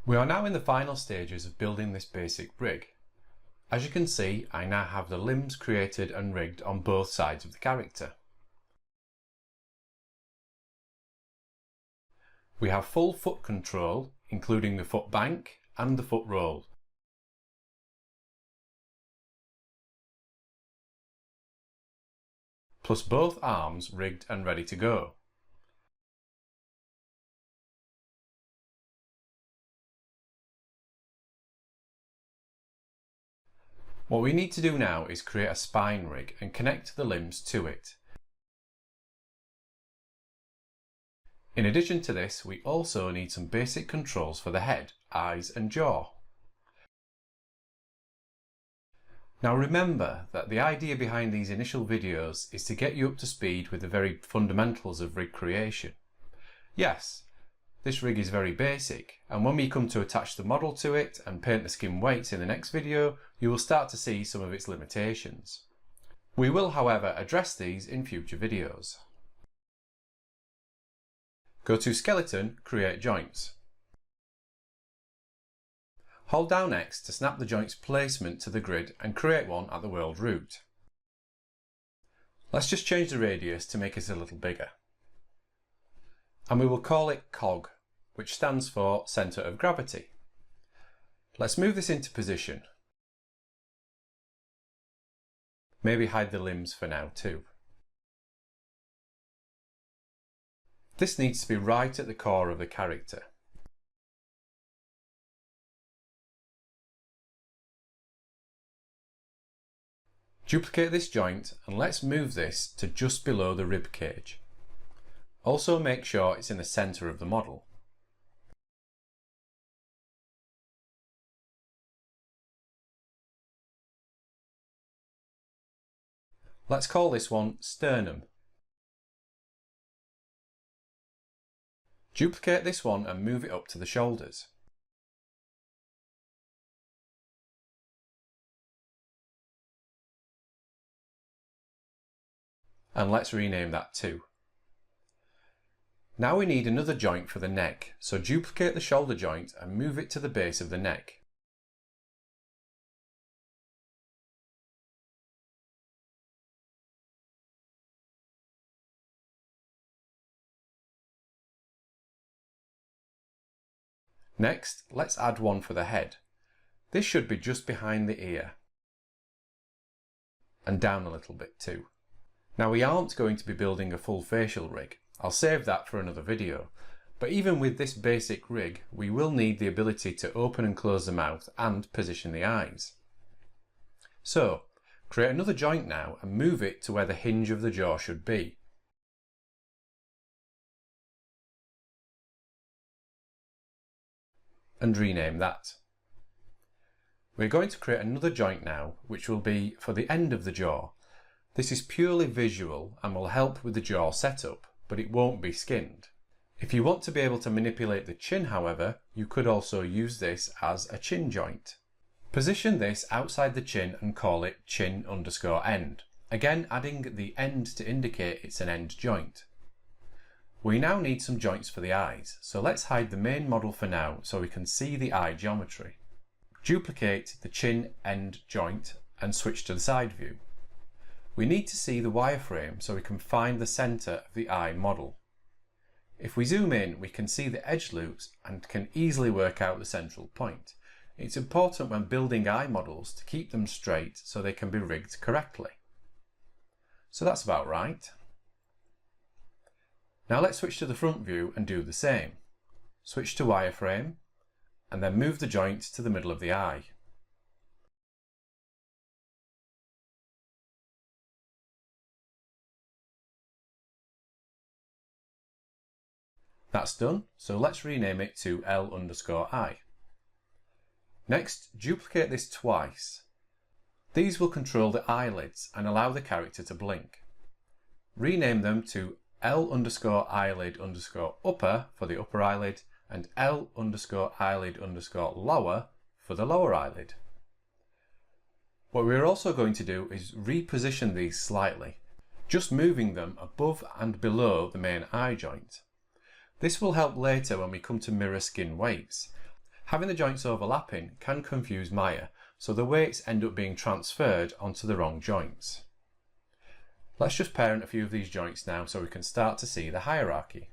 We are now in the final stages of building this basic rig. As you can see, I now have the limbs created and rigged on both sides of the character. We have full foot control, including the foot bank and the foot roll. Plus both arms rigged and ready to go. What we need to do now is create a spine rig and connect the limbs to it. In addition to this, we also need some basic controls for the head, eyes and jaw. Now remember that the idea behind these initial videos is to get you up to speed with the very fundamentals of rig creation. Yes, this rig is very basic, and when we come to attach the model to it and paint the skin weights in the next video, you will start to see some of its limitations. We will, however, address these in future videos. Go to Skeleton, Create Joints. Hold down X to snap the joint's placement to the grid and create one at the world root. Let's just change the radius to make it a little bigger. And we will call it COG, which stands for Centre of Gravity. Let's move this into position. Maybe hide the limbs for now too. This needs to be right at the core of the character. Duplicate this joint and let's move this to just below the rib cage. Also make sure it's in the centre of the model. Let's call this one Sternum. Duplicate this one and move it up to the shoulders. And let's rename that too. Now we need another joint for the neck, so duplicate the shoulder joint and move it to the base of the neck. Next, let's add one for the head. This should be just behind the ear. And down a little bit too. Now we aren't going to be building a full facial rig. I'll save that for another video. But even with this basic rig, we will need the ability to open and close the mouth and position the eyes. So, create another joint now and move it to where the hinge of the jaw should be. And rename that. We're going to create another joint now, which will be for the end of the jaw. This is purely visual and will help with the jaw setup, but it won't be skinned. If you want to be able to manipulate the chin, however, you could also use this as a chin joint. Position this outside the chin and call it chin_end. Again, adding the end to indicate it's an end joint. We now need some joints for the eyes, so let's hide the main model for now so we can see the eye geometry. Duplicate the chin end joint and switch to the side view. We need to see the wireframe so we can find the centre of the eye model. If we zoom in, we can see the edge loops and can easily work out the central point. It's important when building eye models to keep them straight so they can be rigged correctly. So that's about right. Now let's switch to the front view and do the same. Switch to wireframe and then move the joint to the middle of the eye. That's done, so let's rename it to L_I. Next, duplicate this twice. These will control the eyelids and allow the character to blink. Rename them to L_eyelid_upper for the upper eyelid and L_eyelid_lower for the lower eyelid. What we're also going to do is reposition these slightly, just moving them above and below the main eye joint. This will help later when we come to mirror skin weights. Having the joints overlapping can confuse Maya, so the weights end up being transferred onto the wrong joints. Let's just parent a few of these joints now so we can start to see the hierarchy.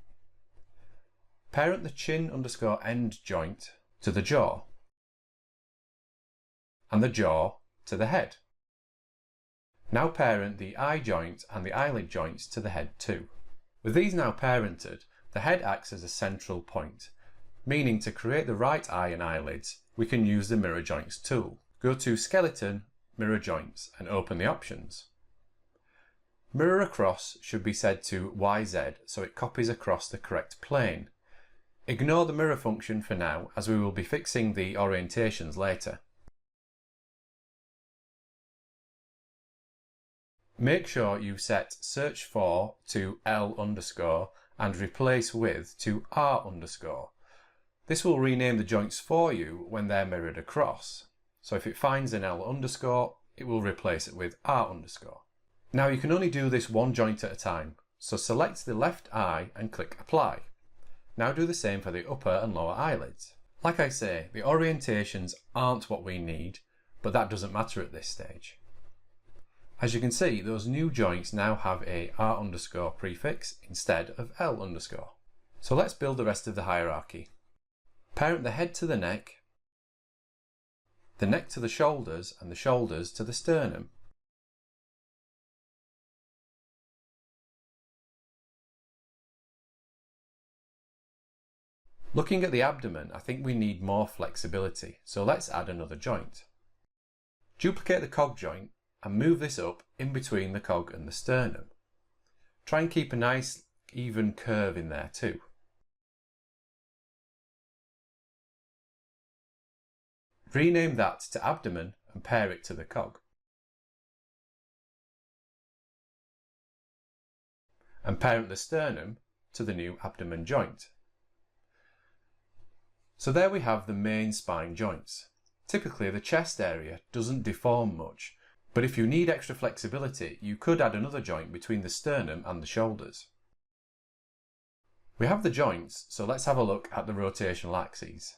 Parent the chin_end joint to the jaw, and the jaw to the head. Now parent the eye joint and the eyelid joints to the head too. With these now parented, the head acts as a central point, meaning to create the right eye and eyelids, we can use the mirror joints tool. Go to Skeleton, Mirror Joints and open the options. Mirror across should be set to YZ so it copies across the correct plane. Ignore the mirror function for now as we will be fixing the orientations later. Make sure you set search for to L_ and replace with to R_. This will rename the joints for you when they're mirrored across. So if it finds an L_, it will replace it with R_. Now you can only do this one joint at a time, so select the left eye and click apply. Now do the same for the upper and lower eyelids. Like I say, the orientations aren't what we need, but that doesn't matter at this stage. As you can see, those new joints now have a R_ prefix instead of L_. So let's build the rest of the hierarchy. Parent the head to the neck to the shoulders, and the shoulders to the sternum. Looking at the abdomen, I think we need more flexibility, so let's add another joint. Duplicate the cog joint and move this up in between the cog and the sternum. Try and keep a nice even curve in there too. Rename that to abdomen and pair it to the cog. And parent the sternum to the new abdomen joint. So there we have the main spine joints. Typically the chest area doesn't deform much, but if you need extra flexibility, you could add another joint between the sternum and the shoulders. We have the joints, so let's have a look at the rotational axes.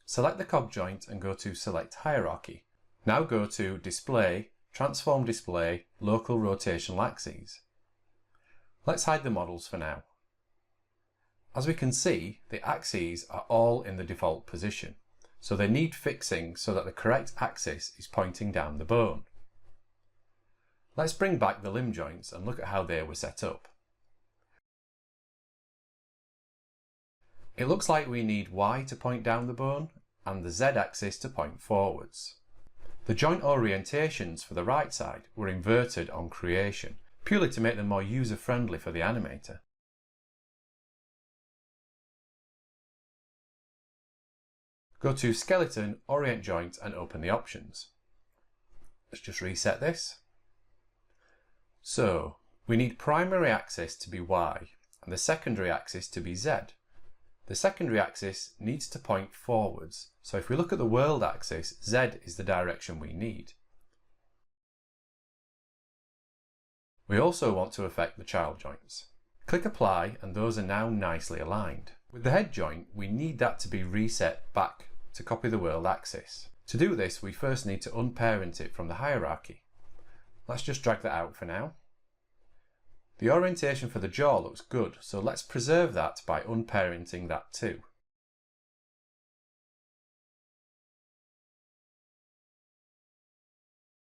Select the cog joint and go to Select Hierarchy. Now go to Display, Transform Display, Local Rotational Axes. Let's hide the models for now. As we can see, the axes are all in the default position, so they need fixing so that the correct axis is pointing down the bone. Let's bring back the limb joints and look at how they were set up. It looks like we need Y to point down the bone and the Z axis to point forwards. The joint orientations for the right side were inverted on creation, purely to make them more user-friendly for the animator. Go to Skeleton, Orient Joint and open the options. Let's just reset this. So, we need primary axis to be Y and the secondary axis to be Z. The secondary axis needs to point forwards, so if we look at the world axis, Z is the direction we need. We also want to affect the child joints. Click Apply and those are now nicely aligned. With the head joint, we need that to be reset back to copy the world axis. To do this, we first need to unparent it from the hierarchy. Let's just drag that out for now. The orientation for the jaw looks good, so let's preserve that by unparenting that too.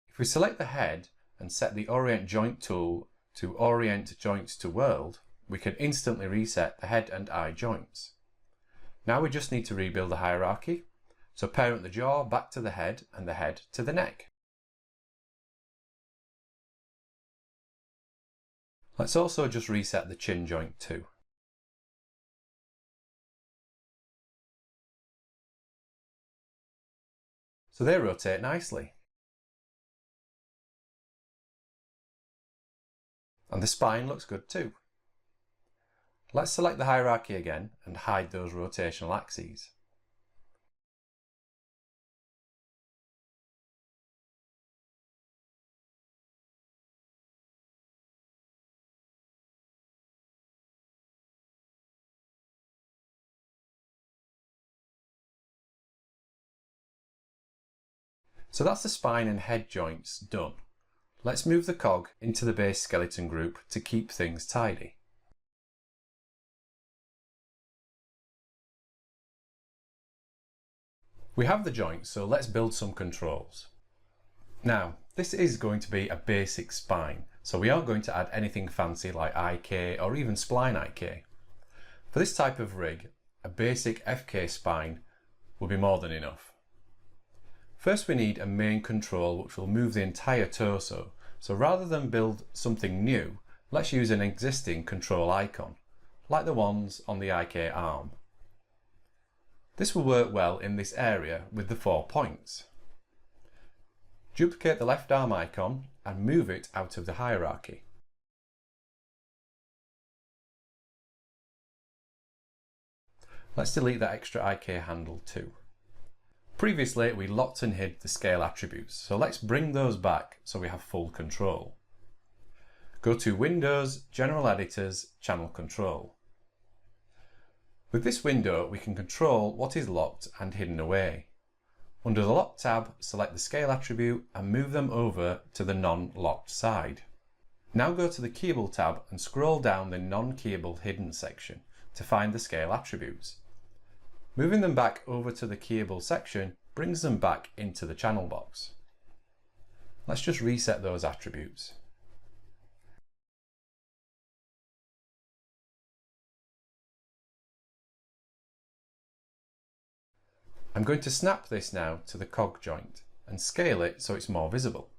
If we select the head and set the Orient Joint tool to Orient Joints to World, we can instantly reset the head and eye joints. Now we just need to rebuild the hierarchy, so parent the jaw back to the head and the head to the neck. Let's also just reset the chin joint too. So they rotate nicely. And the spine looks good too. Let's select the hierarchy again and hide those rotational axes. So that's the spine and head joints done. Let's move the cog into the base skeleton group to keep things tidy. We have the joints, so let's build some controls. Now, this is going to be a basic spine, so we aren't going to add anything fancy like IK or even spline IK. For this type of rig, a basic FK spine will be more than enough. First we need a main control which will move the entire torso, so rather than build something new, let's use an existing control icon, like the ones on the IK arm. This will work well in this area with the 4 points. Duplicate the left arm icon and move it out of the hierarchy. Let's delete that extra IK handle too. Previously we locked and hid the scale attributes, so let's bring those back so we have full control. Go to Windows, General Editors, Channel Control. With this window we can control what is locked and hidden away. Under the Lock tab, select the scale attribute and move them over to the non-locked side. Now go to the Keyable tab and scroll down the non-keyable hidden section to find the scale attributes. Moving them back over to the keyable section brings them back into the channel box. Let's just reset those attributes. I'm going to snap this now to the cog joint and scale it so it's more visible.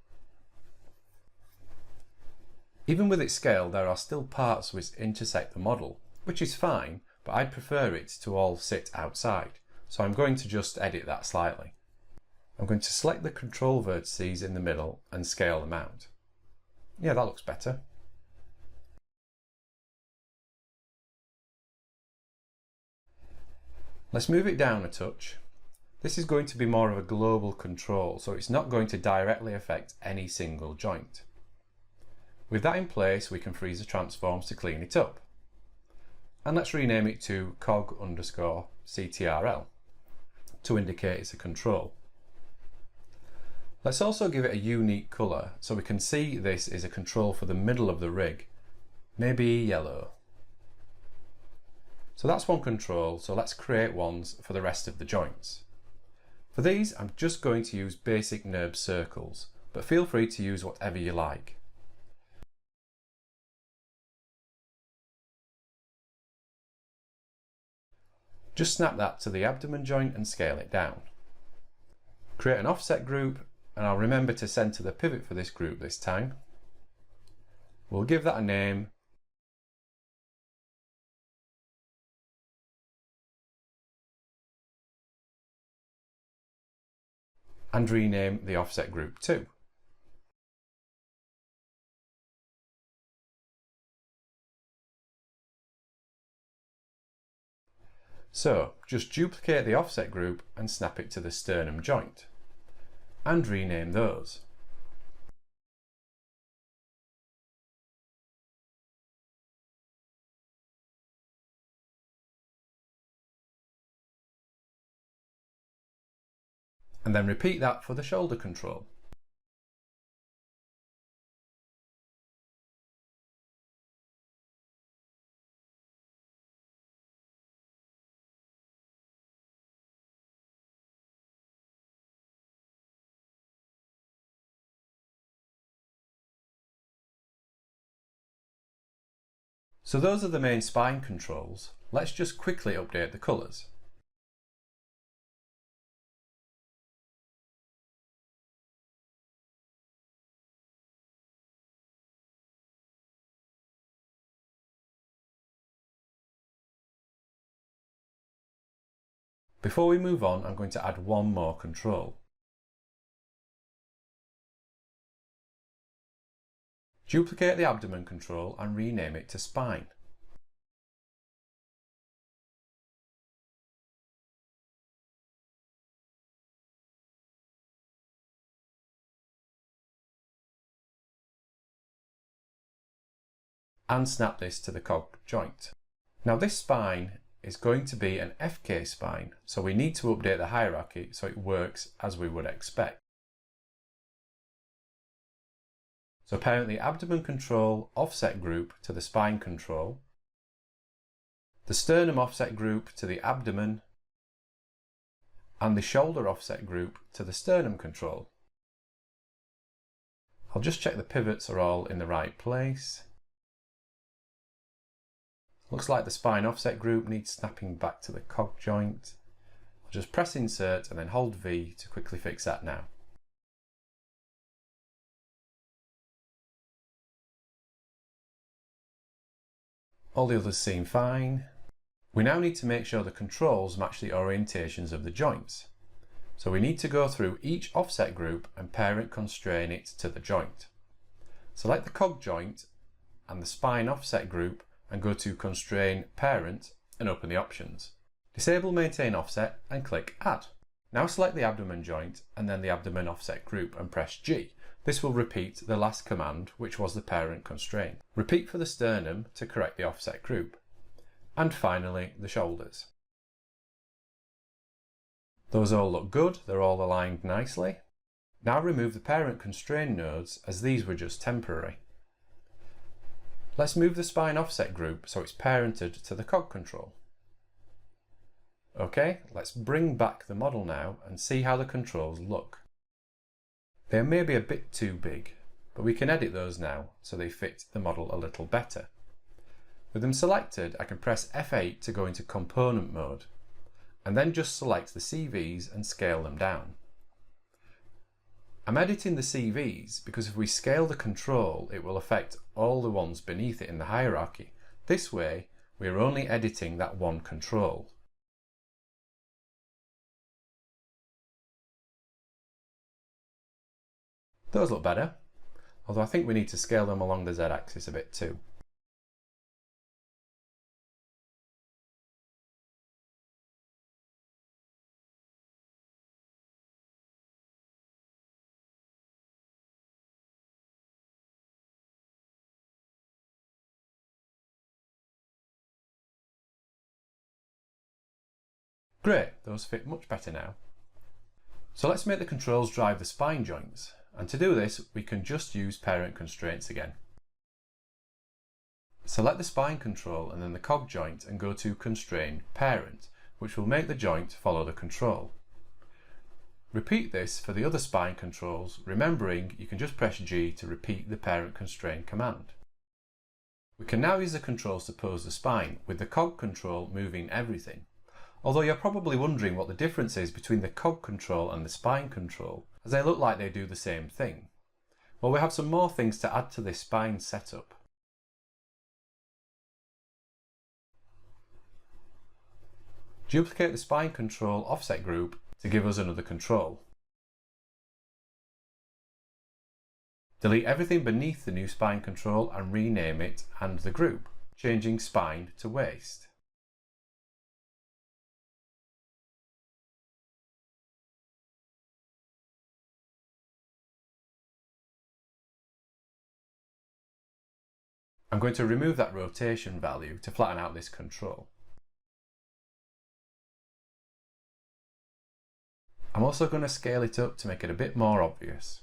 Even with it scaled, there are still parts which intersect the model, which is fine, but I'd prefer it to all sit outside, so I'm going to just edit that slightly. I'm going to select the control vertices in the middle and scale them out. Yeah, that looks better. Let's move it down a touch. This is going to be more of a global control, so it's not going to directly affect any single joint. With that in place, we can freeze the transforms to clean it up. And let's rename it to cog_CTRL to indicate it's a control. Let's also give it a unique colour so we can see this is a control for the middle of the rig, maybe yellow. So that's one control, so let's create ones for the rest of the joints. For these, I'm just going to use basic NURB circles, but feel free to use whatever you like. Just snap that to the abdomen joint and scale it down. Create an offset group, and I'll remember to center the pivot for this group this time. We'll give that a name. And rename the offset group too. So just duplicate the offset group and snap it to the sternum joint and rename those. And then repeat that for the shoulder control. So those are the main spine controls. Let's just quickly update the colours. Before we move on, I'm going to add one more control. Duplicate the abdomen control and rename it to spine. And snap this to the cog joint. Now this spine is going to be an FK spine, so we need to update the hierarchy so it works as we would expect. So parent the abdomen control offset group to the spine control, the sternum offset group to the abdomen, and the shoulder offset group to the sternum control. I'll just check the pivots are all in the right place. Looks like the spine offset group needs snapping back to the cog joint. I'll just press insert and then hold V to quickly fix that now. All the others seem fine. We now need to make sure the controls match the orientations of the joints. So we need to go through each offset group and parent constrain it to the joint. Select the cog joint and the spine offset group and go to Constrain Parent and open the options. Disable Maintain Offset and click Add. Now select the abdomen joint and then the abdomen offset group and press G. This will repeat the last command, which was the parent constraint. Repeat for the sternum to correct the offset group. And finally, the shoulders. Those all look good, they're all aligned nicely. Now remove the parent constraint nodes, as these were just temporary. Let's move the spine offset group so it's parented to the cog control. Okay, let's bring back the model now and see how the controls look. They may be a bit too big, but we can edit those now so they fit the model a little better. With them selected, I can press F8 to go into component mode, and then just select the CVs and scale them down. I'm editing the CVs because if we scale the control, it will affect all the ones beneath it in the hierarchy. This way, we are only editing that one control. Those look better, although I think we need to scale them along the Z-axis a bit too. Great, those fit much better now. So let's make the controls drive the spine joints, and to do this we can just use parent constraints again. Select the spine control and then the cog joint and go to Constrain Parent, which will make the joint follow the control. Repeat this for the other spine controls, remembering you can just press G to repeat the parent constrain command. We can now use the controls to pose the spine, with the cog control moving everything. Although you're probably wondering what the difference is between the cog control and the spine control, as they look like they do the same thing. Well, we have some more things to add to this spine setup. Duplicate the spine control offset group to give us another control. Delete everything beneath the new spine control and rename it and the group, changing spine to waist. I'm going to remove that rotation value to flatten out this control. I'm also going to scale it up to make it a bit more obvious.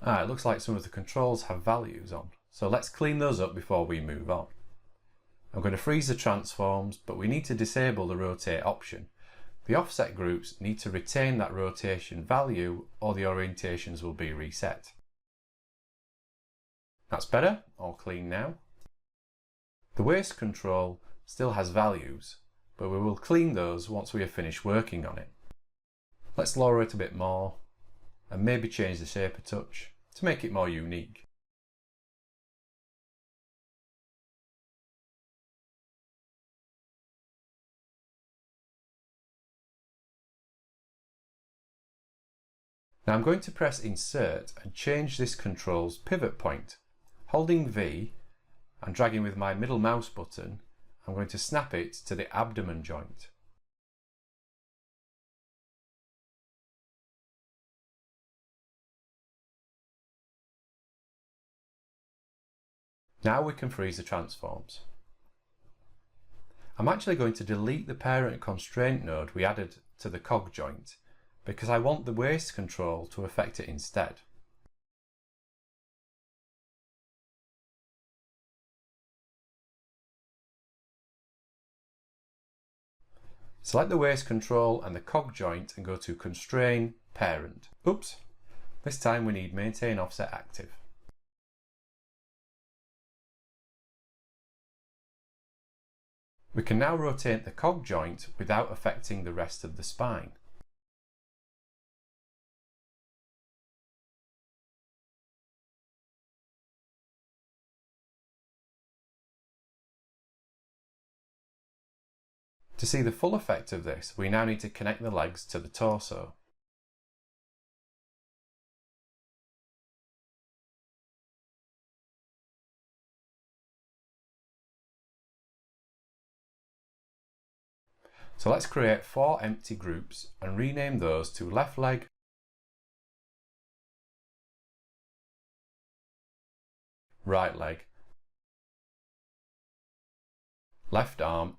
It looks like some of the controls have values on, so let's clean those up before we move on. I'm going to freeze the transforms, but we need to disable the rotate option. The offset groups need to retain that rotation value or the orientations will be reset. That's better, all clean now. The waist control still has values, but we will clean those once we have finished working on it. Let's lower it a bit more and maybe change the shape a touch to make it more unique. Now I'm going to press Insert and change this control's pivot point. Holding V and dragging with my middle mouse button, I'm going to snap it to the abdomen joint. Now we can freeze the transforms. I'm actually going to delete the parent constraint node we added to the cog joint because I want the waist control to affect it instead. Select the waist control and the cog joint and go to Constrain Parent. Oops, this time we need Maintain Offset active. We can now rotate the cog joint without affecting the rest of the spine. To see the full effect of this, we now need to connect the legs to the torso. So let's create 4 empty groups and rename those to left leg, right leg, left arm,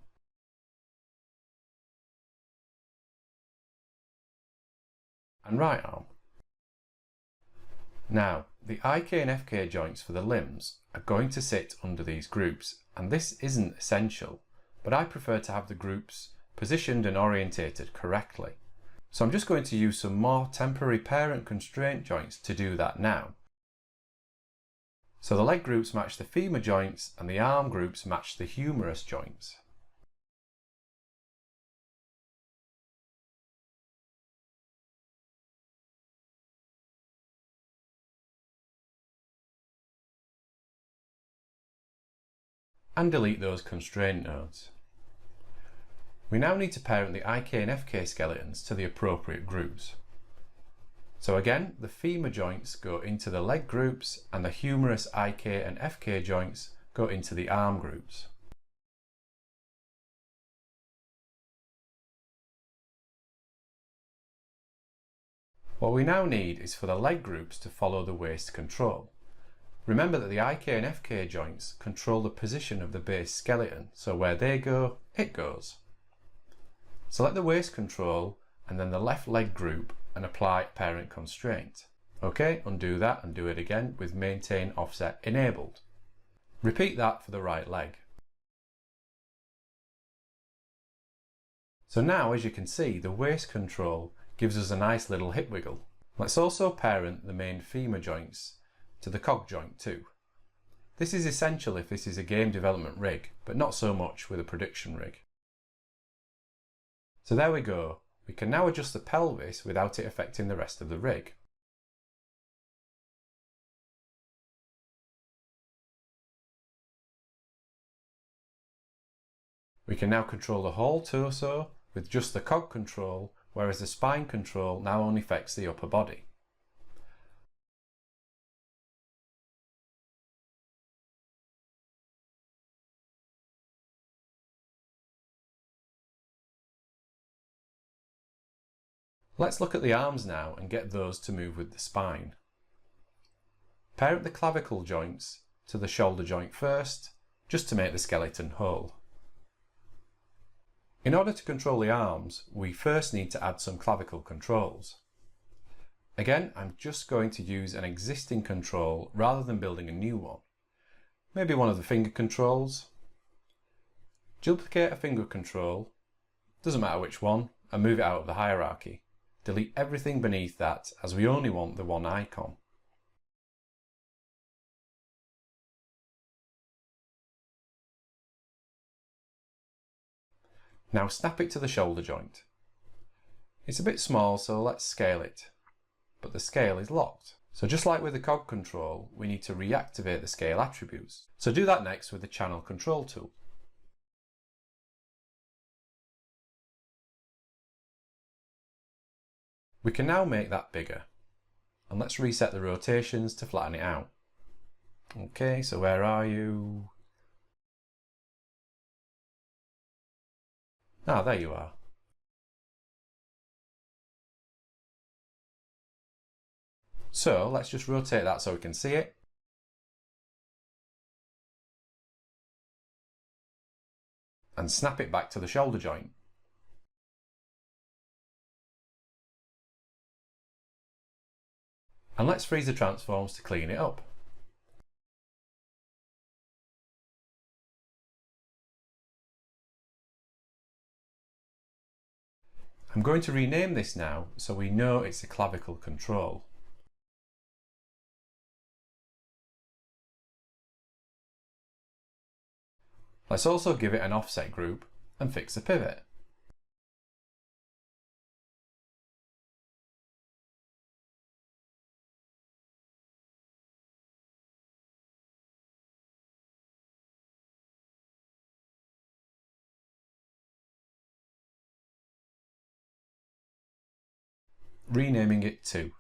and right arm. Now, the IK and FK joints for the limbs are going to sit under these groups, and this isn't essential, but I prefer to have the groups positioned and orientated correctly. So I'm just going to use some more temporary parent constraint joints to do that now. So the leg groups match the femur joints and the arm groups match the humerus joints. And delete those constraint nodes. We now need to parent the IK and FK skeletons to the appropriate groups. So again, the femur joints go into the leg groups and the humerus IK and FK joints go into the arm groups. What we now need is for the leg groups to follow the waist control. Remember that the IK and FK joints control the position of the base skeleton, so where they go, it goes. Select the waist control and then the left leg group and apply parent constraint. OK, undo that and do it again with Maintain Offset enabled. Repeat that for the right leg. So now, as you can see, the waist control gives us a nice little hip wiggle. Let's also parent the main femur joints to the cog joint too. This is essential if this is a game development rig, but not so much with a production rig. So there we go. We can now adjust the pelvis without it affecting the rest of the rig. We can now control the whole torso with just the cog control, whereas the spine control now only affects the upper body. Let's look at the arms now and get those to move with the spine. Parent the clavicle joints to the shoulder joint first, just to make the skeleton whole. In order to control the arms, we first need to add some clavicle controls. Again, I'm just going to use an existing control rather than building a new one. Maybe one of the finger controls. Duplicate a finger control, doesn't matter which one, and move it out of the hierarchy. Delete everything beneath that, as we only want the one icon. Now snap it to the shoulder joint. It's a bit small, so let's scale it. But the scale is locked. So just like with the cog control, we need to reactivate the scale attributes. So do that next with the channel control tool. We can now make that bigger, and let's reset the rotations to flatten it out. Okay, so where are you? Ah, there you are. So let's just rotate that so we can see it. and snap it back to the shoulder joint. And let's freeze the transforms to clean it up. I'm going to rename this now so we know it's a clavicle control. Let's also give it an offset group and fix the pivot. Renaming it to.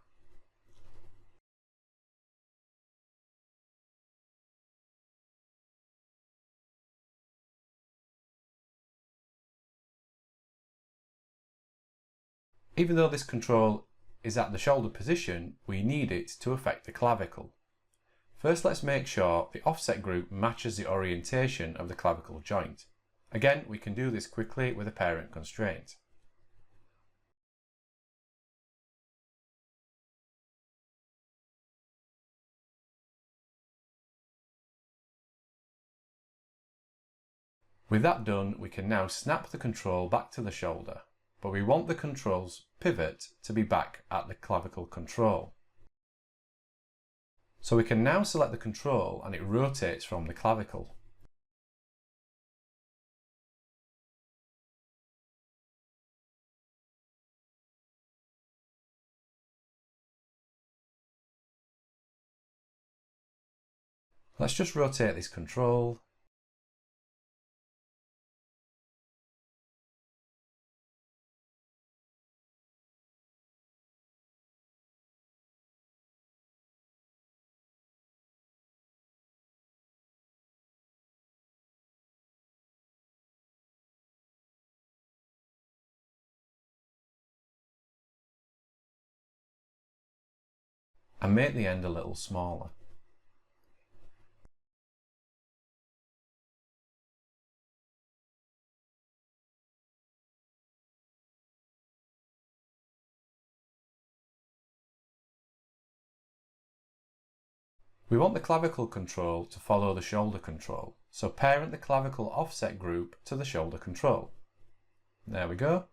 Even though this control is at the shoulder position, we need it to affect the clavicle. First, let's make sure the offset group matches the orientation of the clavicle joint. Again, we can do this quickly with a parent constraint. With that done, we can now snap the control back to the shoulder, but we want the control's pivot to be back at the clavicle control. So we can now select the control and it rotates from the clavicle. Let's just rotate this control. And make the end a little smaller. We want the clavicle control to follow the shoulder control, so parent the clavicle offset group to the shoulder control. There we go.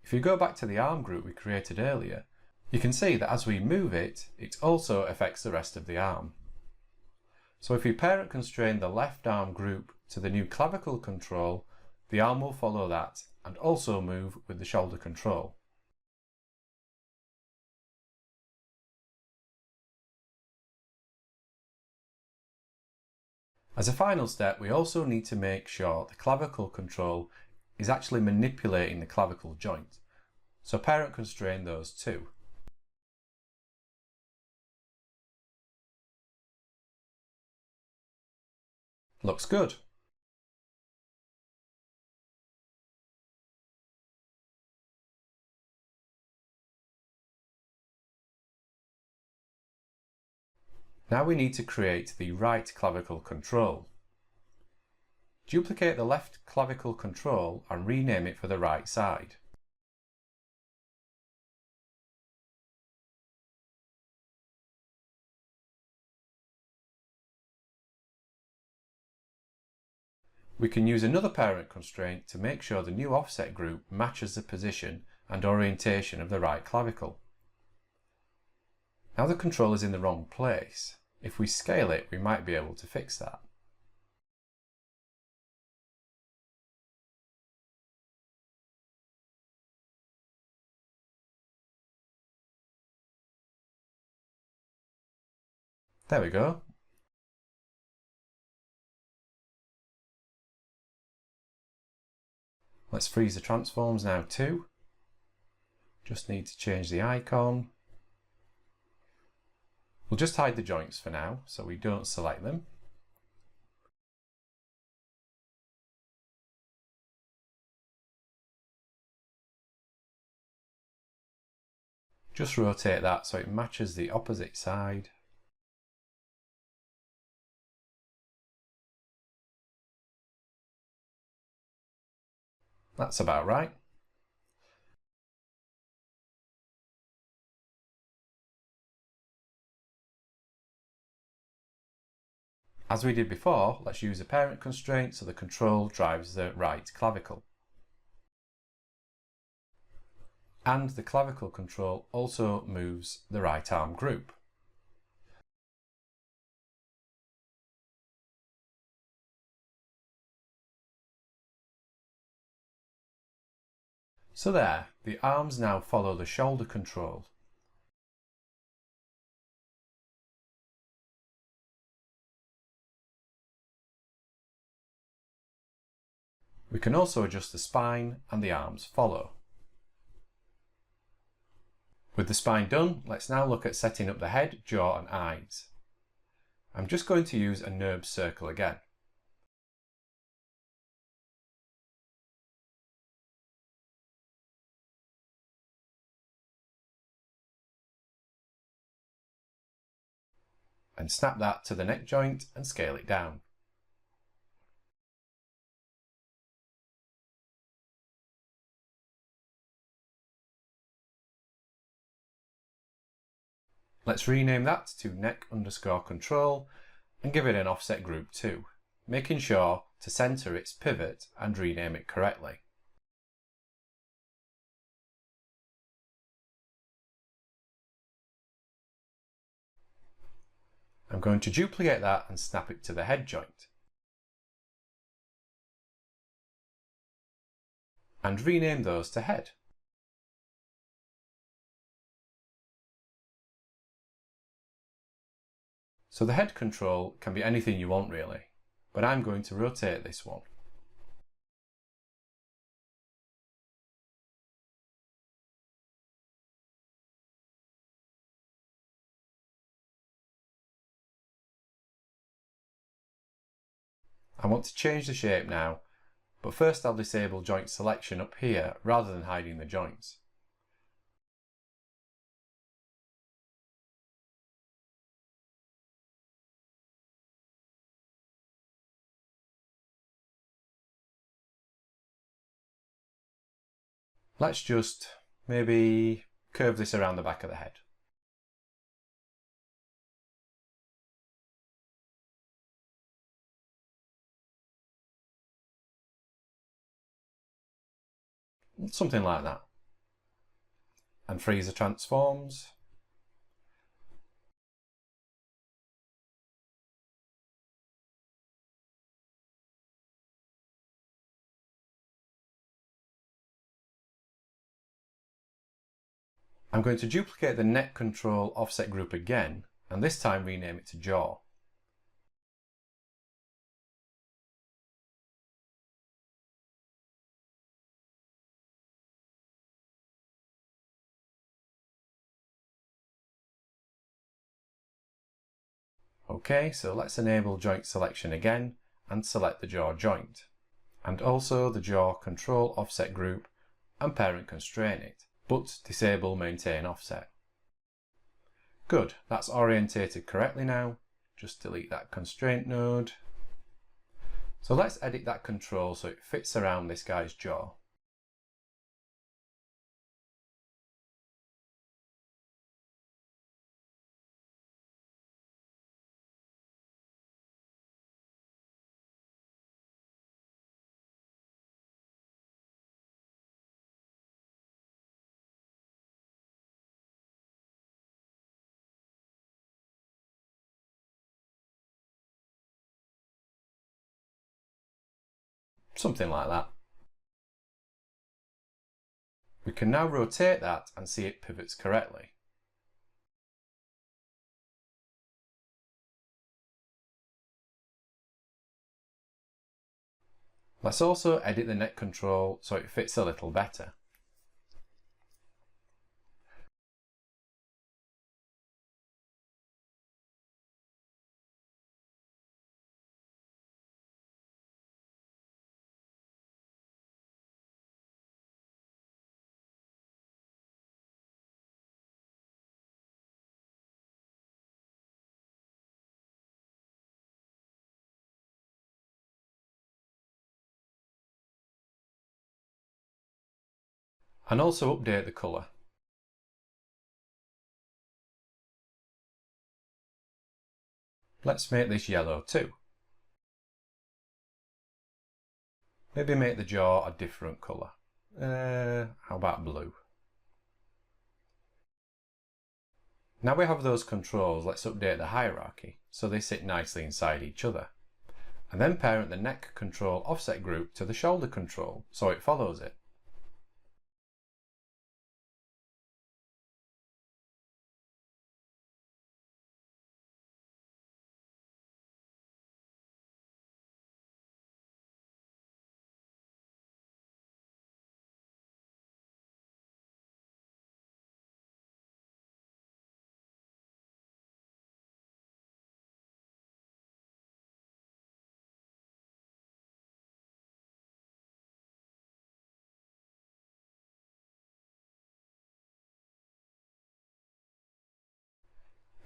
If you go back to the arm group we created earlier, you can see that as we move it, it also affects the rest of the arm. So if we parent constrain the left arm group to the new clavicle control, the arm will follow that and also move with the shoulder control. As a final step, we also need to make sure the clavicle control is actually manipulating the clavicle joint. So parent constrain those two. Looks good. Now we need to create the right clavicle control. Duplicate the left clavicle control and rename it for the right side. We can use another parent constraint to make sure the new offset group matches the position and orientation of the right clavicle. Now the control is in the wrong place. If we scale it, we might be able to fix that. There we go. Let's freeze the transforms now too. Just need to change the icon. We'll just hide the joints for now, so we don't select them. Just rotate that so it matches the opposite side. That's about right. As we did before, let's use a parent constraint so the control drives the right clavicle. And the clavicle control also moves the right arm group. So there, the arms now follow the shoulder control. We can also adjust the spine and the arms follow. With the spine done, let's now look at setting up the head, jaw and eyes. I'm just going to use a NURB circle again. And snap that to the neck joint and scale it down. Let's rename that to neck_control and give it an offset group too, making sure to centre its pivot and rename it correctly. I'm going to duplicate that and snap it to the head joint. And rename those to head. So the head control can be anything you want really, but I'm going to rotate this one. I want to change the shape now, but first I'll disable joint selection up here rather than hiding the joints. Let's just maybe curve this around the back of the head. Something like that. And freeze the transforms. I'm going to duplicate the neck control offset group again, and this time rename it to jaw. Okay, so let's enable joint selection again and select the jaw joint, and also the jaw control offset group and parent constrain it, but disable maintain offset. Good, that's orientated correctly now. Just delete that constraint node. So let's edit that control so it fits around this guy's jaw. Something like that. We can now rotate that and see it pivots correctly. Let's also edit the neck control so it fits a little better. And also update the colour. Let's make this yellow too. Maybe make the jaw a different colour. How about blue? Now we have those controls, let's update the hierarchy so they sit nicely inside each other. And then parent the neck control offset group to the shoulder control so it follows it.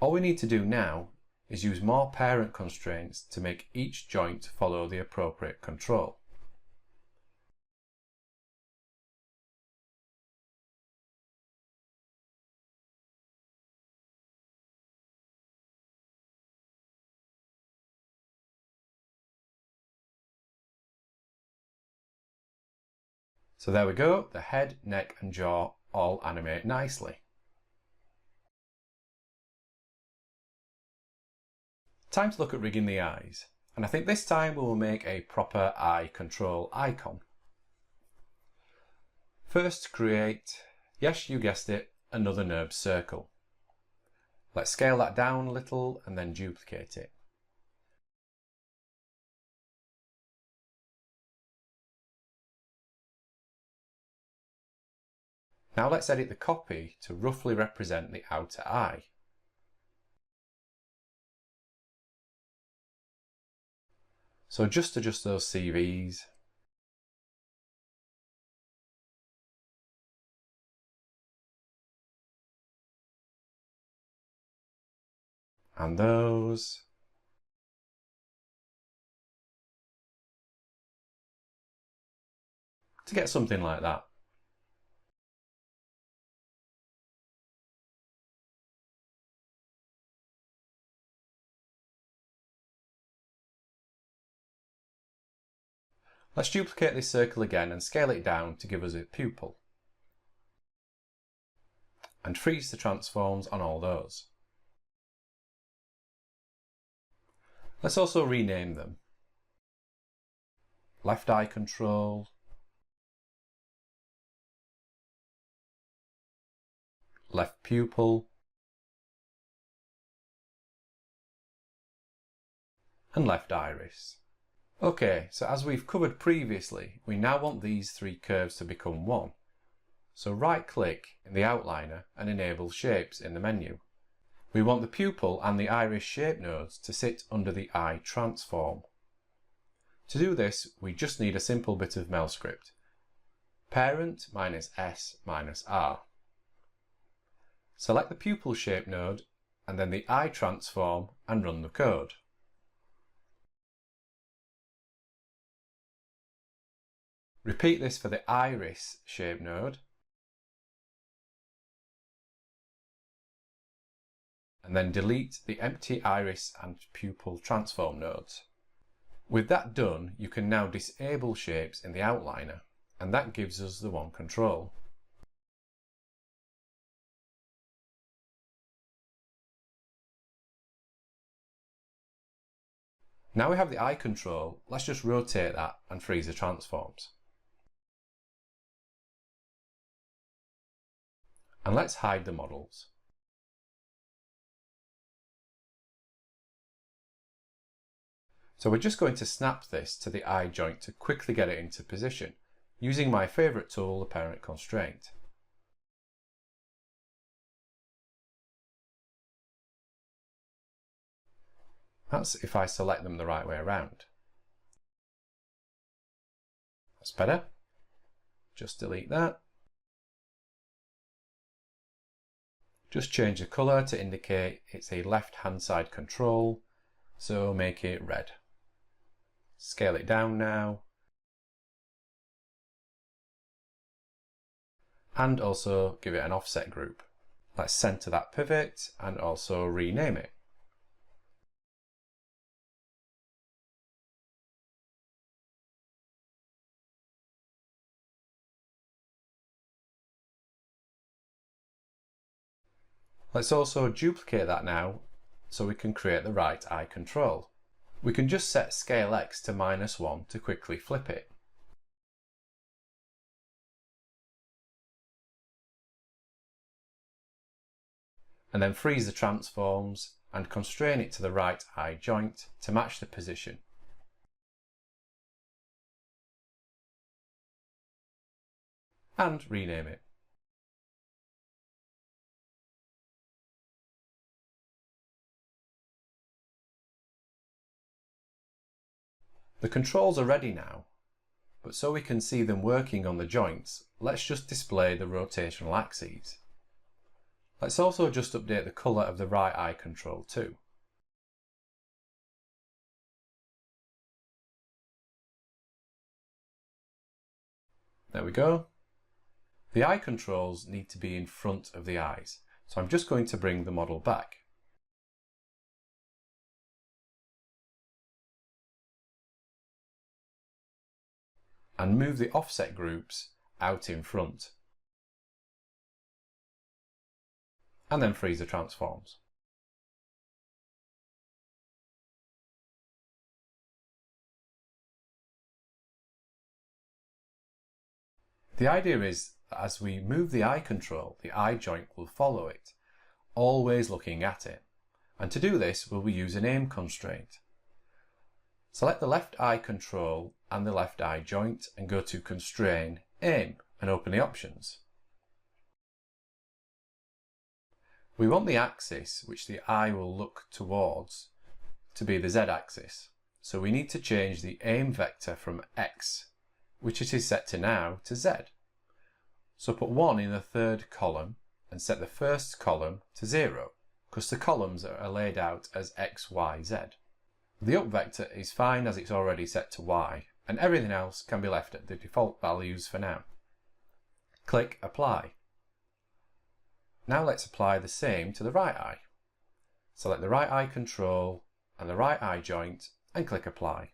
All we need to do now is use more parent constraints to make each joint follow the appropriate control. So there we go, the head, neck and jaw all animate nicely. Time to look at rigging the eyes, and I think this time we will make a proper eye control icon. First create, yes you guessed it, another NURBS circle. Let's scale that down a little and then duplicate it. Now let's edit the copy to roughly represent the outer eye. So just adjust those CVs. And those. To get something like that. Let's duplicate this circle again and scale it down to give us a pupil. And freeze the transforms on all those. Let's also rename them. Left eye control, left pupil, and left iris. Okay, so as we've covered previously, we now want these three curves to become one. So right click in the outliner and enable shapes in the menu. We want the pupil and the iris shape nodes to sit under the eye transform. To do this, we just need a simple bit of Mel script. Parent -s -r. Select the pupil shape node and then the eye transform and run the code. Repeat this for the iris shape node and then delete the empty iris and pupil transform nodes. With that done, you can now disable shapes in the outliner, and that gives us the one control. Now we have the eye control, let's just rotate that and freeze the transforms. And let's hide the models. So we're just going to snap this to the eye joint to quickly get it into position, using my favourite tool, the parent constraint. That's if I select them the right way around. That's better. Just delete that. Just change the colour to indicate it's a left-hand side control, so make it red. Scale it down now. and also give it an offset group. Let's center that pivot and also rename it. Let's also duplicate that now so we can create the right eye control. We can just set scale X to -1 to quickly flip it. And then freeze the transforms and constrain it to the right eye joint to match the position. And rename it. The controls are ready now, but so we can see them working on the joints, let's just display the rotational axes. Let's also just update the colour of the right eye control too. There we go. The eye controls need to be in front of the eyes, so I'm just going to bring the model back. And move the offset groups out in front. And then freeze the transforms. The idea is that as we move the eye control, the eye joint will follow it, always looking at it. And to do this, we'll use an aim constraint. Select the left eye control and the left eye joint and go to Constrain, Aim and open the options. We want the axis which the eye will look towards to be the z-axis, so we need to change the aim vector from x, which it is set to now, to z. So put 1 in the third column and set the first column to 0, because the columns are laid out as x, y, z. The up vector is fine as it's already set to y, and everything else can be left at the default values for now. Click Apply. Now let's apply the same to the right eye. Select the right eye control and the right eye joint and click Apply.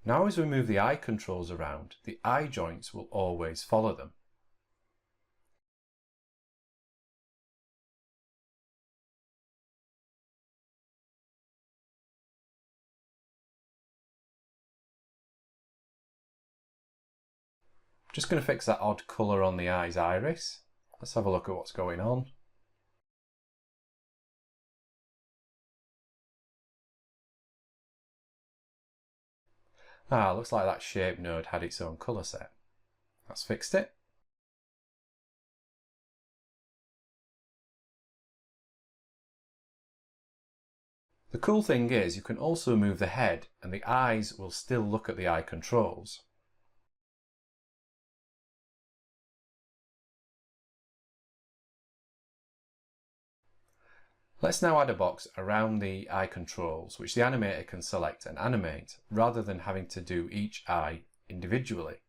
Now as we move the eye controls around, the eye joints will always follow them. Just going to fix that odd colour on the eye's iris. Let's have a look at what's going on. Looks like that shape node had its own colour set. That's fixed it. The cool thing is you can also move the head and the eyes will still look at the eye controls. Let's now add a box around the eye controls which the animator can select and animate rather than having to do each eye individually.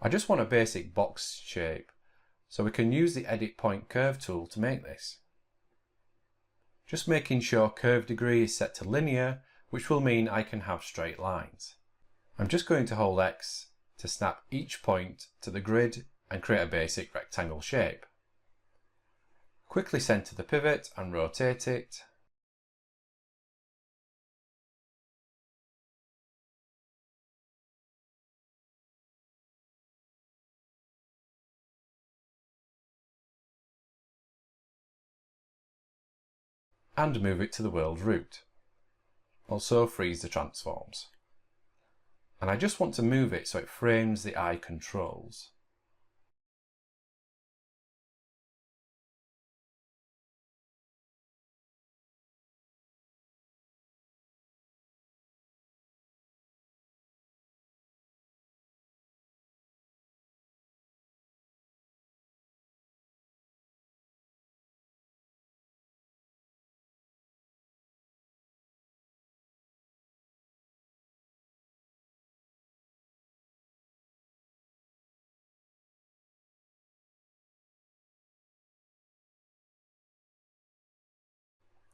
I just want a basic box shape, so we can use the Edit Point Curve tool to make this. Just making sure curve degree is set to linear, which will mean I can have straight lines. I'm just going to hold X to snap each point to the grid and create a basic rectangle shape. Quickly center the pivot and rotate it. And move it to the world root. Also freeze the transforms. And I just want to move it so it frames the eye controls.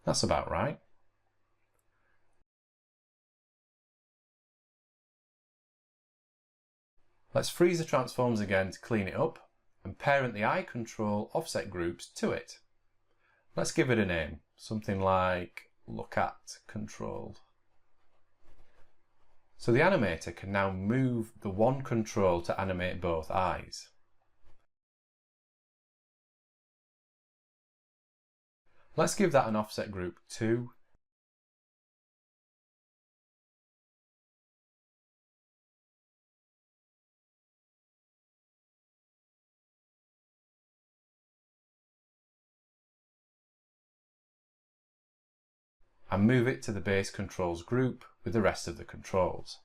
That's about right. Let's freeze the transforms again to clean it up and parent the eye control offset groups to it. Let's give it a name, something like look at control. So the animator can now move the one control to animate both eyes. Let's give that an offset group 2. And move it to the base controls group with the rest of the controls.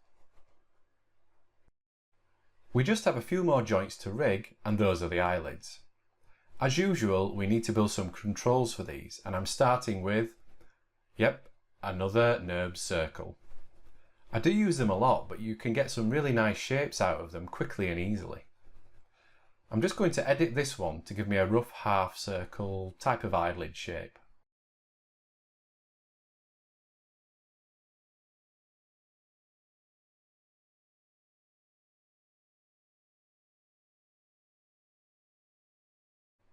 We just have a few more joints to rig, and those are the eyelids. As usual, we need to build some controls for these, and I'm starting with, another NURBS circle. I do use them a lot, but you can get some really nice shapes out of them quickly and easily. I'm just going to edit this one to give me a rough half circle type of eyelid shape.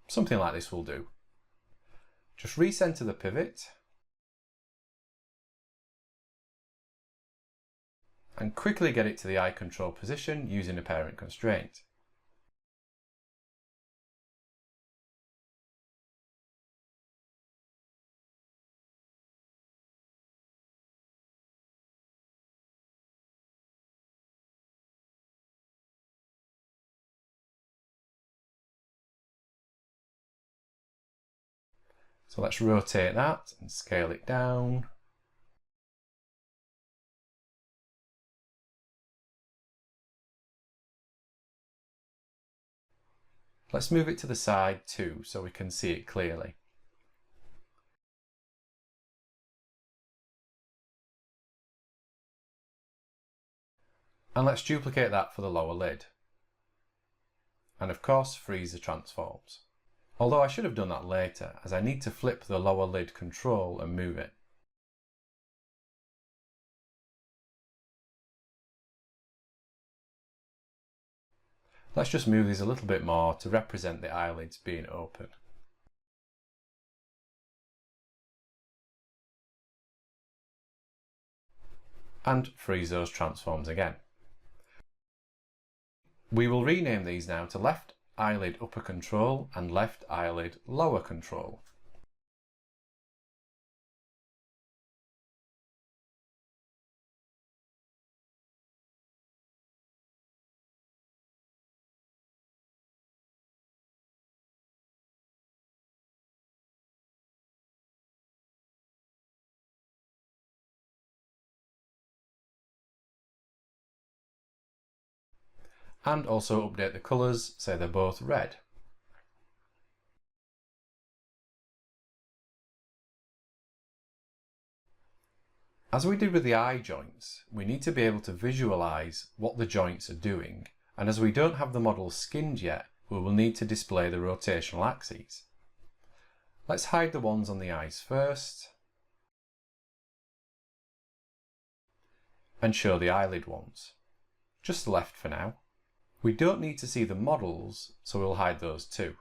Something like this will do. Just recenter the pivot and quickly get it to the eye control position using a parent constraint. So let's rotate that and scale it down. Let's move it to the side too so we can see it clearly. And let's duplicate that for the lower lid. And of course freeze the transforms. Although I should have done that later, as I need to flip the lower lid control and move it. Let's just move these a little bit more to represent the eyelids being open. And freeze those transforms again. We will rename these now to left eyelid upper control and left eyelid lower control. And also update the colours, say they're both red. As we did with the eye joints, we need to be able to visualise what the joints are doing, and as we don't have the model skinned yet, we will need to display the rotational axes. Let's hide the ones on the eyes first, and show the eyelid ones. Just the left for now. We don't need to see the models, so we'll hide those too.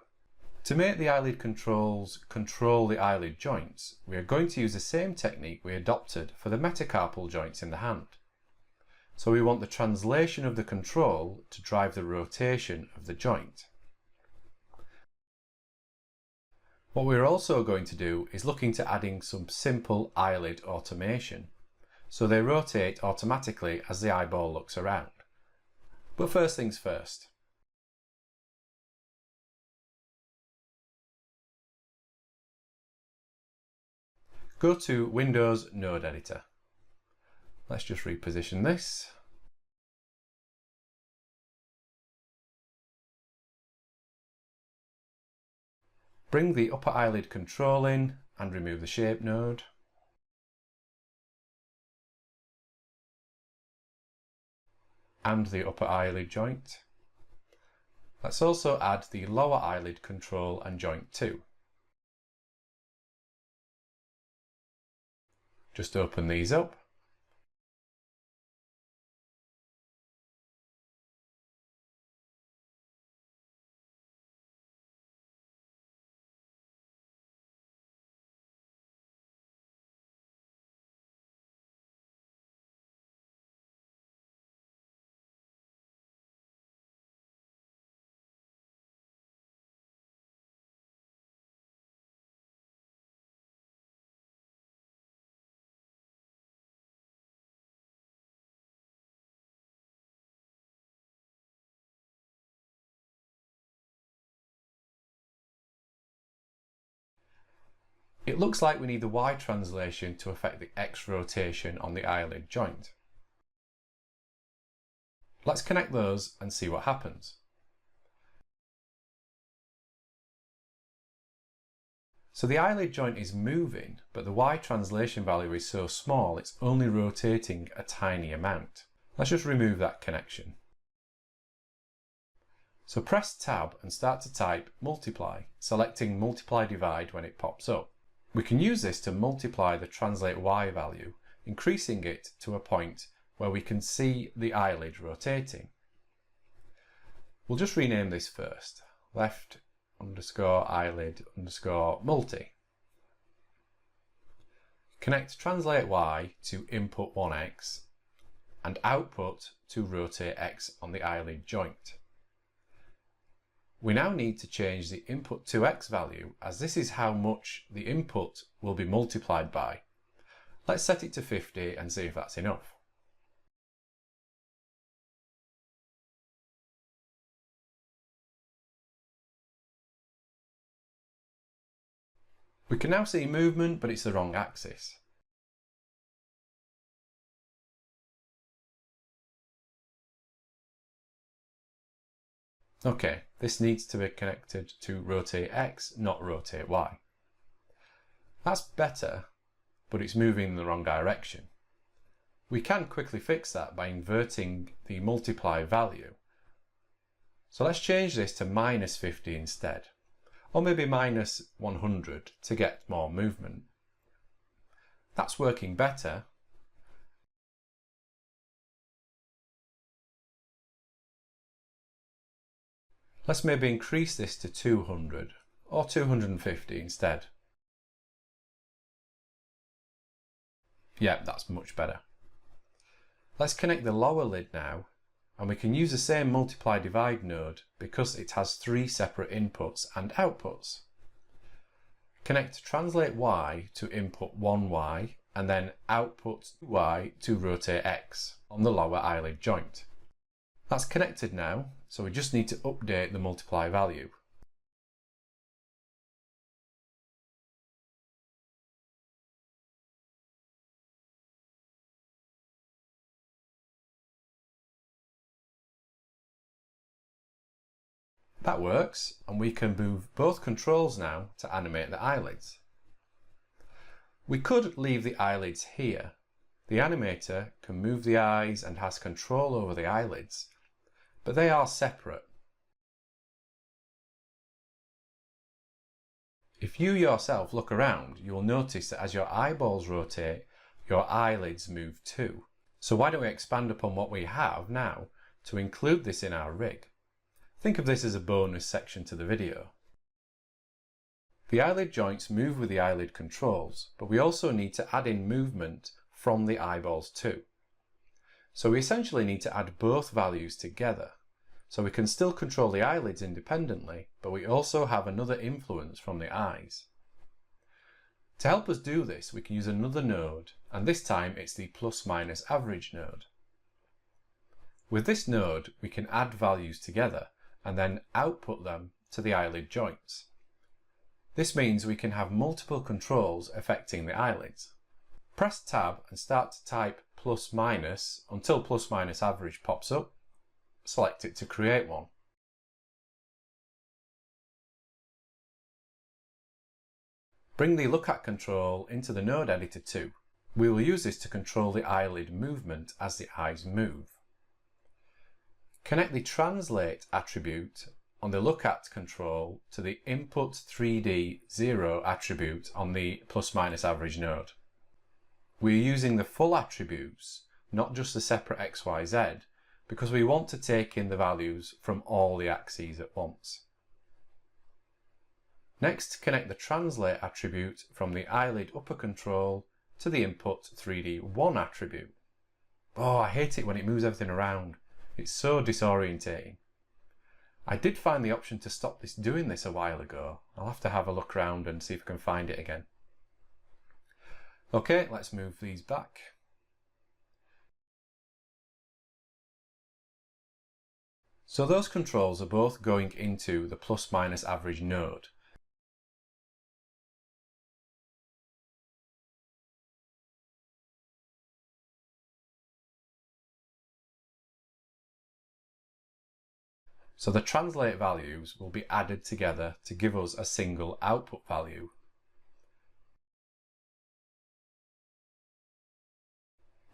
To make the eyelid controls control the eyelid joints, we are going to use the same technique we adopted for the metacarpal joints in the hand. So we want the translation of the control to drive the rotation of the joint. What we're also going to do is look into adding some simple eyelid automation, so they rotate automatically as the eyeball looks around. But first things first. Go to Windows Node Editor. Let's just reposition this. Bring the upper eyelid control in and remove the shape node. And the upper eyelid joint. Let's also add the lower eyelid control and joint too. Just open these up. It looks like we need the Y translation to affect the X rotation on the eyelid joint. Let's connect those and see what happens. So the eyelid joint is moving, but the Y translation value is so small it's only rotating a tiny amount. Let's just remove that connection. So press Tab and start to type multiply, selecting multiply divide when it pops up. We can use this to multiply the translate Y value, increasing it to a point where we can see the eyelid rotating. We'll just rename this first, left underscore eyelid underscore multi. Connect translate Y to input 1x and output to rotate x on the eyelid joint. We now need to change the input to x value, as this is how much the input will be multiplied by. Let's set it to 50 and see if that's enough. We can now see movement, but it's the wrong axis. Okay, this needs to be connected to rotate X, not rotate Y. That's better, but it's moving in the wrong direction. We can quickly fix that by inverting the multiply value. So let's change this to minus 50 instead, or maybe minus 100 to get more movement. That's working better. Let's maybe increase this to 200 or 250 instead. Yeah, that's much better. Let's connect the lower lid now, and we can use the same multiply divide node because it has 3 separate inputs and outputs. Connect translate Y to input 1Y and then output Y to rotate X on the lower eyelid joint. That's connected now, so we just need to update the multiply value. That works, and we can move both controls now to animate the eyelids. We could leave the eyelids here. The animator can move the eyes and has control over the eyelids, but they are separate. If you yourself look around, you will notice that as your eyeballs rotate, your eyelids move too. So why don't we expand upon what we have now to include this in our rig? Think of this as a bonus section to the video. The eyelid joints move with the eyelid controls, but we also need to add in movement from the eyeballs too. So we essentially need to add both values together. So we can still control the eyelids independently, but we also have another influence from the eyes. To help us do this, we can use another node, and this time it's the plus minus average node. With this node, we can add values together and then output them to the eyelid joints. This means we can have multiple controls affecting the eyelids. Press Tab and start to type plus minus until plus minus average pops up. Select it to create one. Bring the Look At control into the node editor too. We will use this to control the eyelid movement as the eyes move. Connect the Translate attribute on the Look At control to the Input 3D 0 attribute on the plus minus average node. We're using the full attributes, not just the separate x, y, z, because we want to take in the values from all the axes at once. Next, connect the translate attribute from the eyelid upper control to the input 3D1 attribute. Oh, I hate it when it moves everything around. It's so disorientating. I did find the option to stop doing this a while ago. I'll have to have a look around and see if I can find it again. Okay, let's move these back. So those controls are both going into the plus minus average node. So the translate values will be added together to give us a single output value.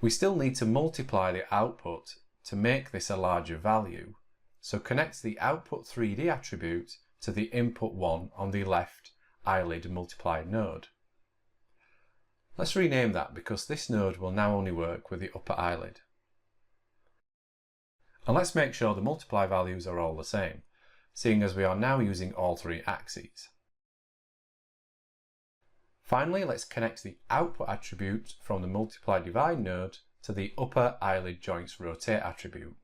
We still need to multiply the output to make this a larger value. So connect the output 3D attribute to the input 1 on the left eyelid multiplied node. Let's rename that because this node will now only work with the upper eyelid. And let's make sure the multiply values are all the same, seeing as we are now using all three axes. Finally, let's connect the output attribute from the multiply divide node to the upper eyelid joints rotate attribute.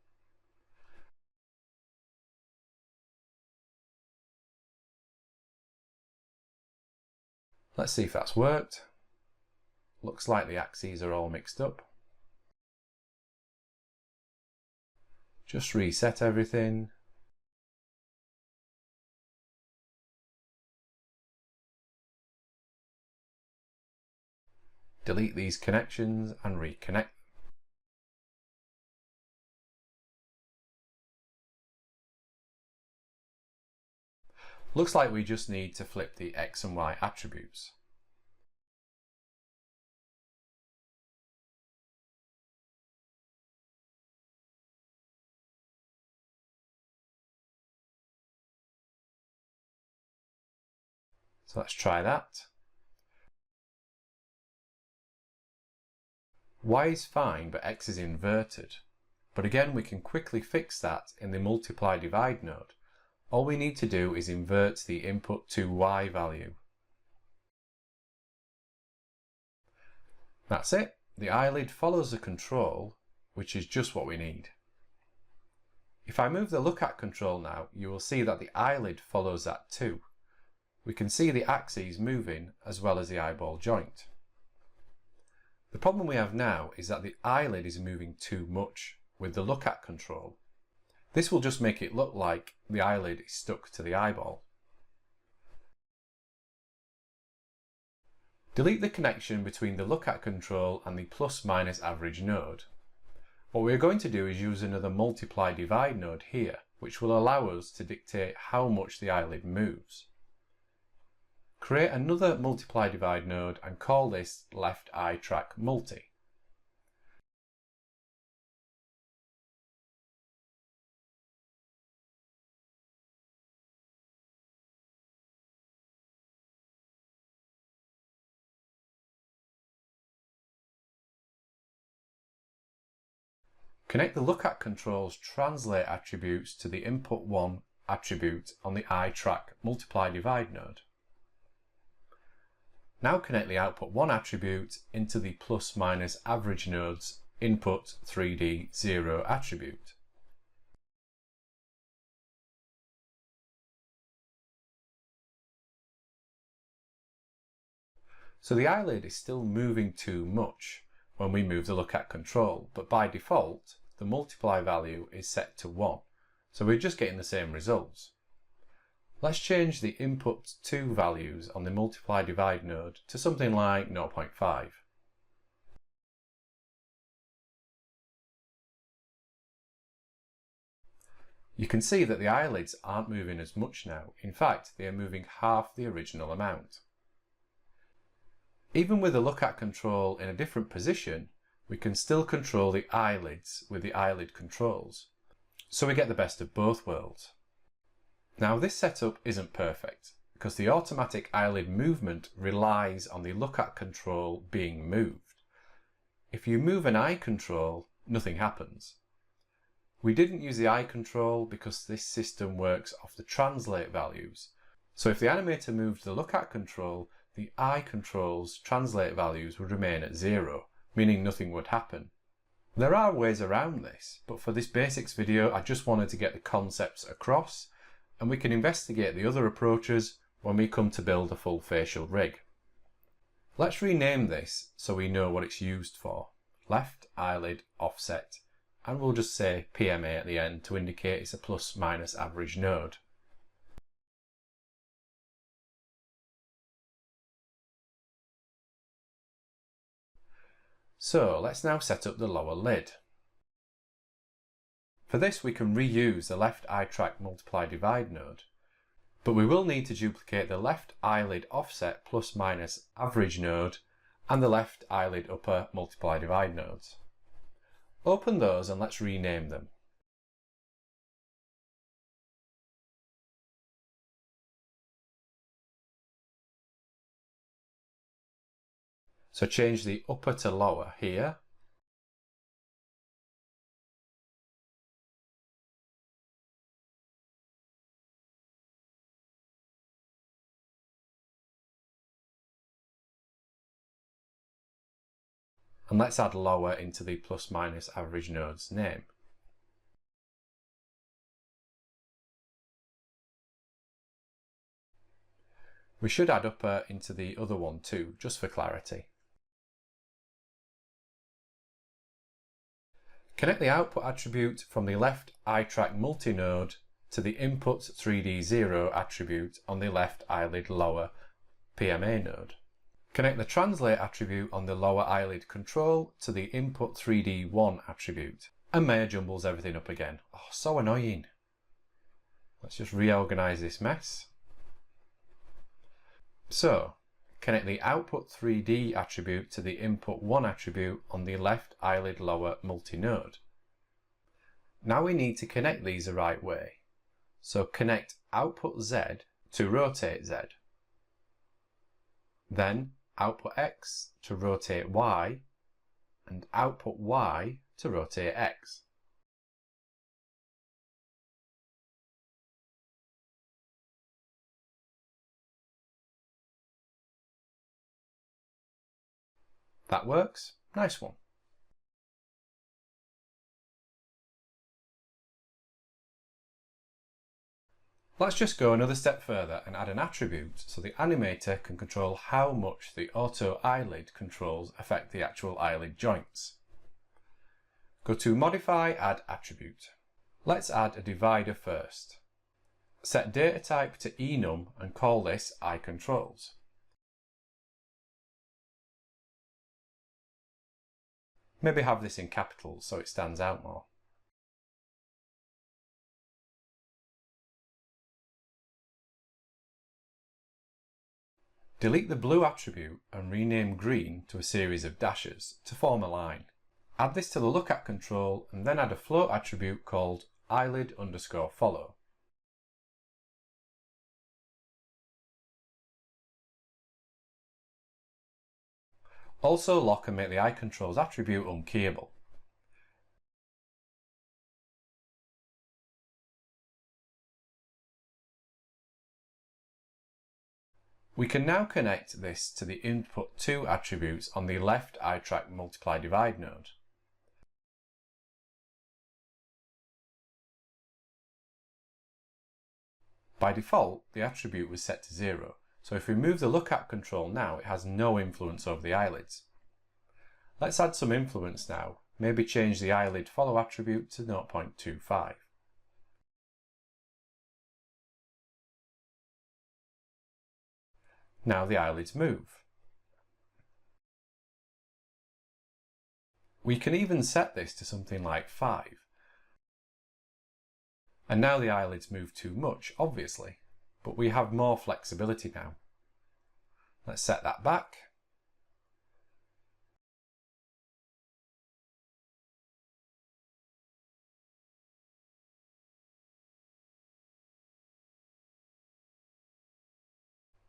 Let's see if that's worked. Looks like the axes are all mixed up. Just reset everything. Delete these connections and reconnect. Looks like we just need to flip the X and Y attributes. So let's try that. Y is fine, but X is inverted. But again, we can quickly fix that in the multiply divide node. All we need to do is invert the input to Y value. That's it. The eyelid follows the control, which is just what we need. If I move the look at control now, you will see that the eyelid follows that too. We can see the axes moving as well as the eyeball joint. The problem we have now is that the eyelid is moving too much with the look at control. This will just make it look like the eyelid is stuck to the eyeball. Delete the connection between the look at control and the plus minus average node. What we're going to do is use another multiply divide node here, which will allow us to dictate how much the eyelid moves. Create another multiply divide node and call this left eye track multi. Connect the look at control's translate attributes to the input 1 attribute on the eye track multiply divide node. Now connect the output 1 attribute into the plus minus average node's input 3D 0 attribute. So the eyelid is still moving too much when we move the look at control, but by default the multiply value is set to 1, so we're just getting the same results. Let's change the input 2 values on the multiply divide node to something like 0.5. You can see that the eyelids aren't moving as much now. In fact, they are moving half the original amount. Even with the look at control in a different position, we can still control the eyelids with the eyelid controls. So we get the best of both worlds. Now this setup isn't perfect because the automatic eyelid movement relies on the look at control being moved. if you move an eye control, nothing happens. We didn't use the eye control because this system works off the translate values. So if the animator moved the look at control, the eye control's translate values would remain at 0, meaning nothing would happen. There are ways around this, but for this basics video I just wanted to get the concepts across, and we can investigate the other approaches when we come to build a full facial rig. Let's rename this so we know what it's used for. Left eyelid offset, and we'll just say PMA at the end to indicate it's a plus minus average node. So let's now set up the lower lid. For this we can reuse the left eye track multiply divide node, but we will need to duplicate the left eyelid offset plus minus average node and the left eyelid upper multiply divide nodes. Open those and let's rename them. So change the upper to lower here. And let's add lower into the plus minus average node's name. We should add upper into the other one too, just for clarity. Connect the output attribute from the left eye track multi-node to the input 3D0 attribute on the left eyelid lower PMA node. Connect the translate attribute on the lower eyelid control to the input 3D1 attribute. And Maya jumbles everything up again. Oh, so annoying. Let's just reorganize this mess. So, connect the output 3D attribute to the input 1 attribute on the left eyelid lower multi-node. Now we need to connect these the right way. So connect output Z to rotate Z. Then output X to rotate Y, and output Y to rotate X. That works. Nice one. Let's just go another step further and add an attribute so the animator can control how much the auto eyelid controls affect the actual eyelid joints. Go to Modify, Add Attribute. Let's add a divider first. Set data type to enum and call this eye controls. Maybe have this in capitals so it stands out more. Delete the blue attribute and rename green to a series of dashes to form a line. Add this to the look at control and then add a float attribute called eyelid_follow. Also lock and make the eye controls attribute unkeyable. We can now connect this to the input 2 attributes on the left eye track multiply divide node. By default, the attribute was set to 0, so if we move the look at control now, it has no influence over the eyelids. Let's add some influence now, maybe change the eyelid follow attribute to 0.25. Now the eyelids move. We can even set this to something like 5. And now the eyelids move too much, obviously, but we have more flexibility now. Let's set that back.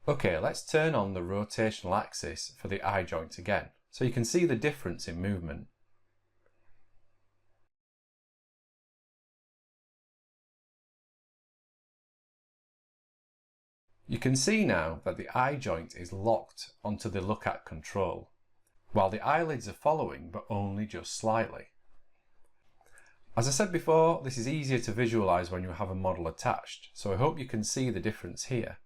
Okay, let's turn on the rotational axis for the eye joint again. so you can see the difference in movement. You can see now that the eye joint is locked onto the look at control, while the eyelids are following, but only just slightly. As I said before, this is easier to visualize when you have a model attached, so I hope you can see the difference here.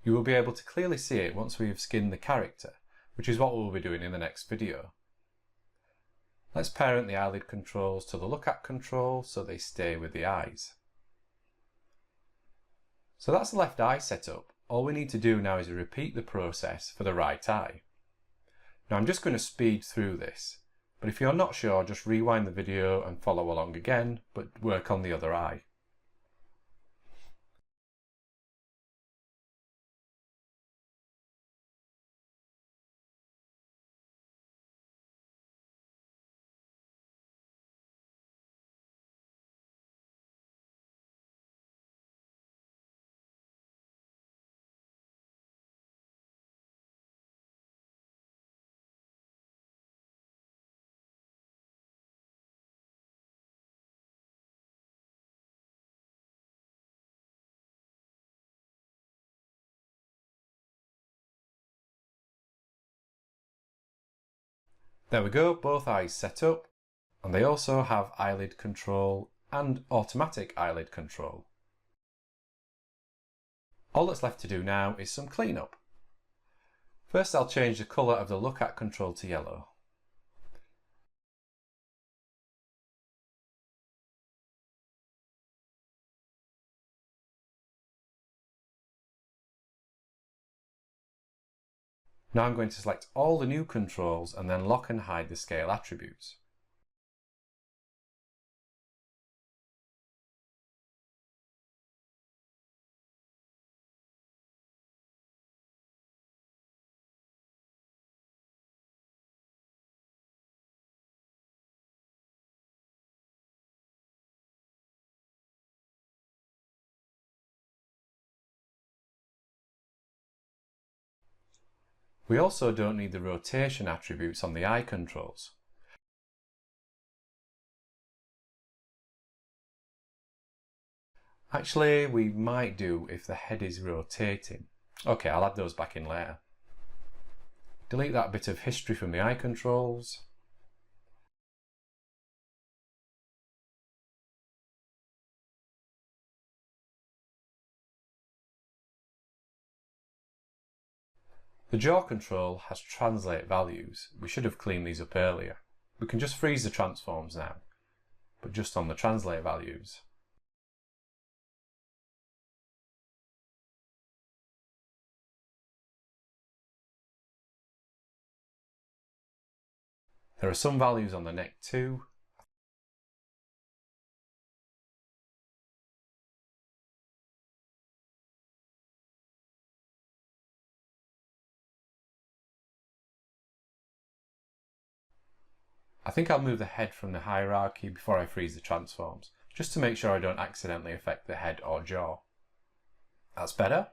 You will be able to clearly see it once we have skinned the character, which is what we'll be doing in the next video. Let's parent the eyelid controls to the look at control so they stay with the eyes. So that's the left eye set up. All we need to do now is repeat the process for the right eye. Now I'm just going to speed through this, but if you're not sure, just rewind the video and follow along again, but work on the other eye. There we go, both eyes set up, and they also have eyelid control and automatic eyelid control. All that's left to do now is some cleanup. First I'll change the colour of the look at control to yellow. Now I'm going to select all the new controls and then lock and hide the scale attributes. We also don't need the rotation attributes on the eye controls. Actually, we might do if the head is rotating. Okay, I'll add those back in later. Delete that bit of history from the eye controls. The jaw control has translate values. We should have cleaned these up earlier. We can just freeze the transforms now, but just on the translate values. There are some values on the neck too. I think I'll move the head from the hierarchy before I freeze the transforms, just to make sure I don't accidentally affect the head or jaw. That's better.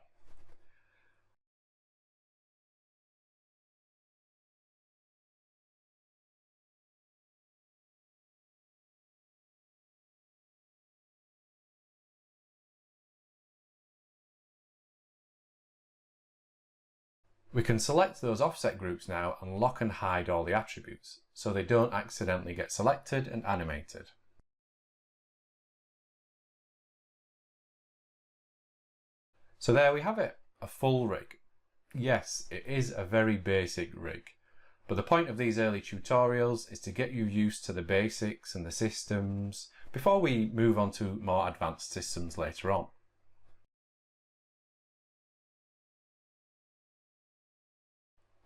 We can select those offset groups now and lock and hide all the attributes, so they don't accidentally get selected and animated. So there we have it, a full rig. Yes, it is a very basic rig, but the point of these early tutorials is to get you used to the basics and the systems before we move on to more advanced systems later on.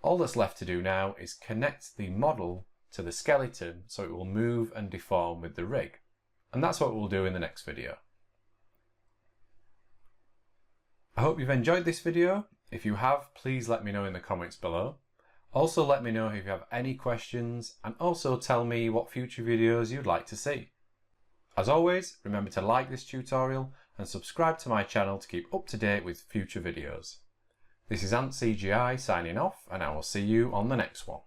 All that's left to do now is connect the model to the skeleton so it will move and deform with the rig. And that's what we'll do in the next video. I hope you've enjoyed this video. If you have, please let me know in the comments below. Also let me know if you have any questions, and also tell me what future videos you'd like to see. As always, remember to like this tutorial and subscribe to my channel to keep up to date with future videos. This is antCGi signing off, and I will see you on the next one.